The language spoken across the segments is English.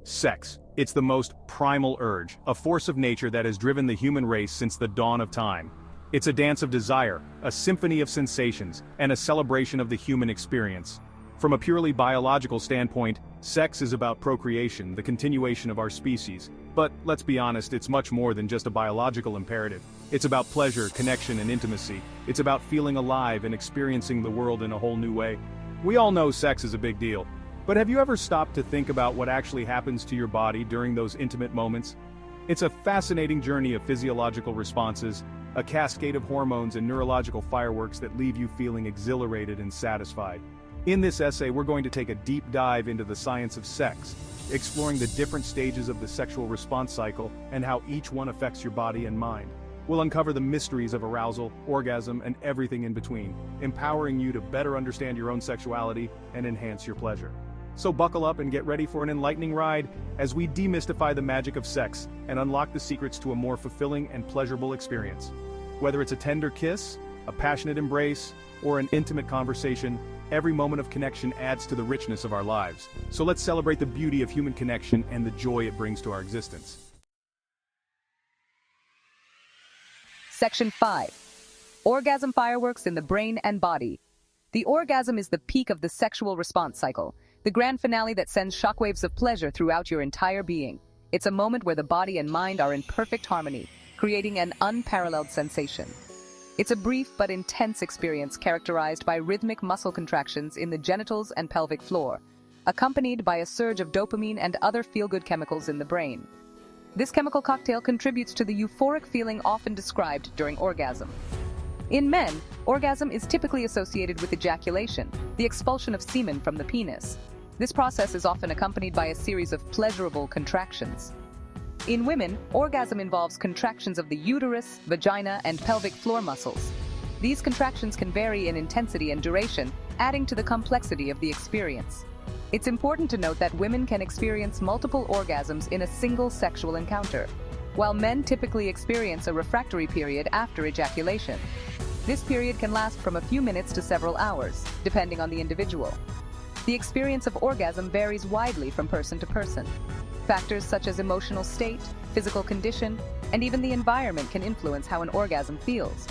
Sex. It's the most primal urge, a force of nature that has driven the human race since the dawn of time. It's a dance of desire, a symphony of sensations, and a celebration of the human experience. From a purely biological standpoint, sex is about procreation, the continuation of our species. But, let's be honest, it's much more than just a biological imperative. It's about pleasure, connection, and intimacy. It's about feeling alive and experiencing the world in a whole new way. We all know sex is a big deal. But have you ever stopped to think about what actually happens to your body during those intimate moments? It's a fascinating journey of physiological responses, a cascade of hormones and neurological fireworks that leave you feeling exhilarated and satisfied. In this essay, we're going to take a deep dive into the science of sex, exploring the different stages of the sexual response cycle and how each one affects your body and mind. We'll uncover the mysteries of arousal, orgasm, and everything in between, empowering you to better understand your own sexuality and enhance your pleasure. So buckle up and get ready for an enlightening ride as we demystify the magic of sex and unlock the secrets to a more fulfilling and pleasurable experience. Whether it's a tender kiss, a passionate embrace, or an intimate conversation, every moment of connection adds to the richness of our lives. So let's celebrate the beauty of human connection and the joy it brings to our existence. Section 5. Orgasm fireworks in the brain and body. The orgasm is the peak of the sexual response cycle, the grand finale that sends shockwaves of pleasure throughout your entire being. It's a moment where the body and mind are in perfect harmony, creating an unparalleled sensation. It's a brief but intense experience characterized by rhythmic muscle contractions in the genitals and pelvic floor, accompanied by a surge of dopamine and other feel-good chemicals in the brain. This chemical cocktail contributes to the euphoric feeling often described during orgasm. In men, orgasm is typically associated with ejaculation, the expulsion of semen from the penis. This process is often accompanied by a series of pleasurable contractions. In women, orgasm involves contractions of the uterus, vagina, and pelvic floor muscles. These contractions can vary in intensity and duration, adding to the complexity of the experience. It's important to note that women can experience multiple orgasms in a single sexual encounter, while men typically experience a refractory period after ejaculation. This period can last from a few minutes to several hours, depending on the individual. The experience of orgasm varies widely from person to person. Factors such as emotional state, physical condition, and even the environment can influence how an orgasm feels.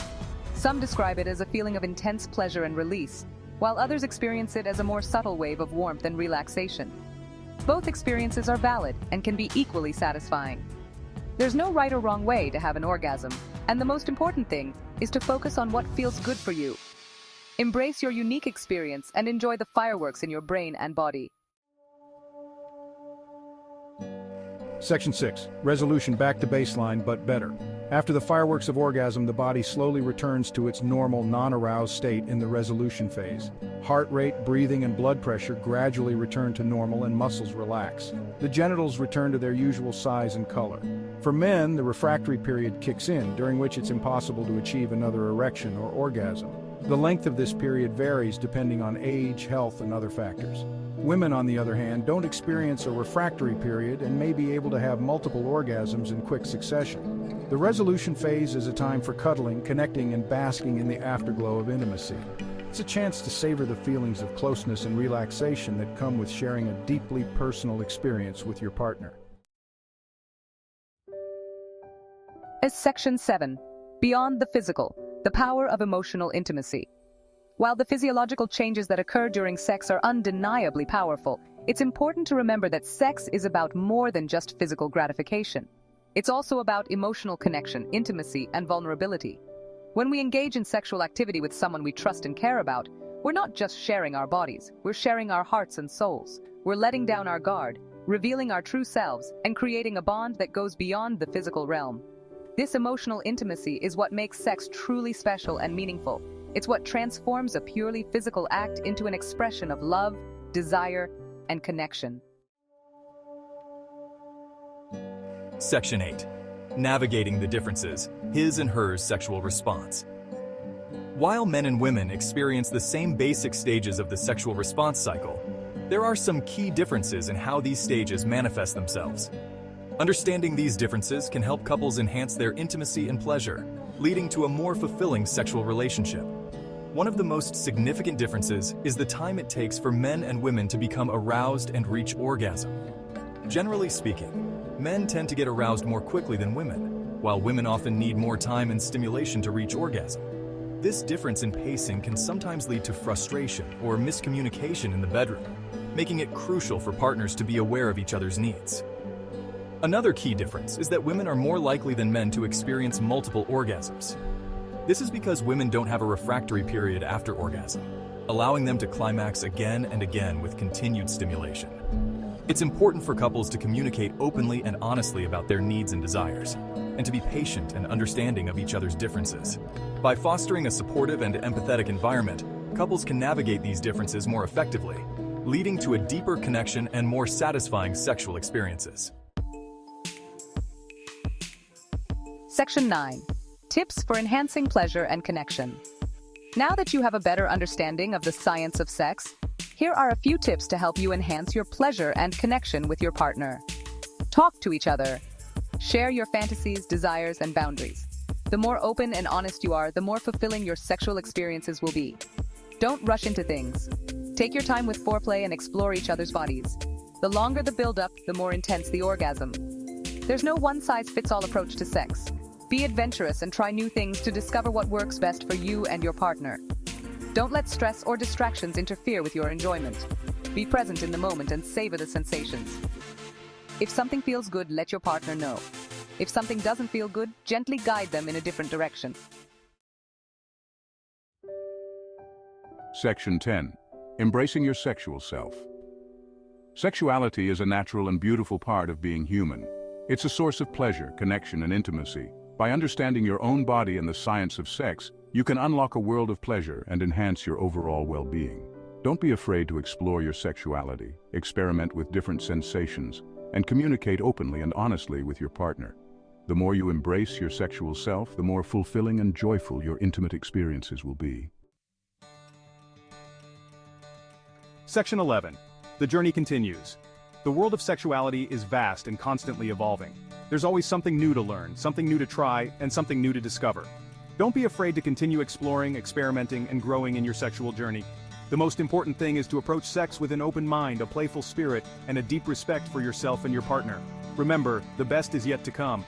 Some describe it as a feeling of intense pleasure and release, while others experience it as a more subtle wave of warmth and relaxation. Both experiences are valid and can be equally satisfying. There's no right or wrong way to have an orgasm, and the most important thing is to focus on what feels good for you. Embrace your unique experience and enjoy the fireworks in your brain and body. Section 6. Resolution back to baseline, but better. After the fireworks of orgasm, the body slowly returns to its normal, non-aroused state in the resolution phase. Heart rate, breathing, and blood pressure gradually return to normal and muscles relax. The genitals return to their usual size and color. For men, the refractory period kicks in, during which it's impossible to achieve another erection or orgasm. The length of this period varies depending on age, health, and other factors. Women, on the other hand, don't experience a refractory period and may be able to have multiple orgasms in quick succession. The resolution phase is a time for cuddling, connecting, and basking in the afterglow of intimacy. It's a chance to savor the feelings of closeness and relaxation that come with sharing a deeply personal experience with your partner. As Section 7. Beyond the physical, the power of emotional intimacy. While the physiological changes that occur during sex are undeniably powerful, it's important to remember that sex is about more than just physical gratification. It's also about emotional connection, intimacy, and vulnerability. When we engage in sexual activity with someone we trust and care about, we're not just sharing our bodies, we're sharing our hearts and souls. We're letting down our guard, revealing our true selves, and creating a bond that goes beyond the physical realm. This emotional intimacy is what makes sex truly special and meaningful. It's what transforms a purely physical act into an expression of love, desire, and connection. Section 8. Navigating the differences, his and hers sexual response. While men and women experience the same basic stages of the sexual response cycle, there are some key differences in how these stages manifest themselves. Understanding these differences can help couples enhance their intimacy and pleasure, leading to a more fulfilling sexual relationship. One of the most significant differences is the time it takes for men and women to become aroused and reach orgasm. Generally speaking, men tend to get aroused more quickly than women, while women often need more time and stimulation to reach orgasm. This difference in pacing can sometimes lead to frustration or miscommunication in the bedroom, making it crucial for partners to be aware of each other's needs. Another key difference is that women are more likely than men to experience multiple orgasms. This is because women don't have a refractory period after orgasm, allowing them to climax again and again with continued stimulation. It's important for couples to communicate openly and honestly about their needs and desires, and to be patient and understanding of each other's differences. By fostering a supportive and empathetic environment, couples can navigate these differences more effectively, leading to a deeper connection and more satisfying sexual experiences. Section 9. Tips for enhancing pleasure and connection. Now that you have a better understanding of the science of sex, here are a few tips to help you enhance your pleasure and connection with your partner. Talk to each other. Share your fantasies, desires, and boundaries. The more open and honest you are, the more fulfilling your sexual experiences will be. Don't rush into things. Take your time with foreplay and explore each other's bodies. The longer the build-up, the more intense the orgasm. There's no one-size-fits-all approach to sex. Be adventurous and try new things to discover what works best for you and your partner. Don't let stress or distractions interfere with your enjoyment. Be present in the moment and savor the sensations. If something feels good, let your partner know. If something doesn't feel good, gently guide them in a different direction. Section 10. Embracing your sexual self. Sexuality is a natural and beautiful part of being human. It's a source of pleasure, connection, and intimacy. By understanding your own body and the science of sex, you can unlock a world of pleasure and enhance your overall well-being. Don't be afraid to explore your sexuality, experiment with different sensations, and communicate openly and honestly with your partner. The more you embrace your sexual self, the more fulfilling and joyful your intimate experiences will be. Section 11. The journey continues. The world of sexuality is vast and constantly evolving. There's always something new to learn, something new to try, and something new to discover. Don't be afraid to continue exploring, experimenting, and growing in your sexual journey. The most important thing is to approach sex with an open mind, a playful spirit, and a deep respect for yourself and your partner. Remember, the best is yet to come.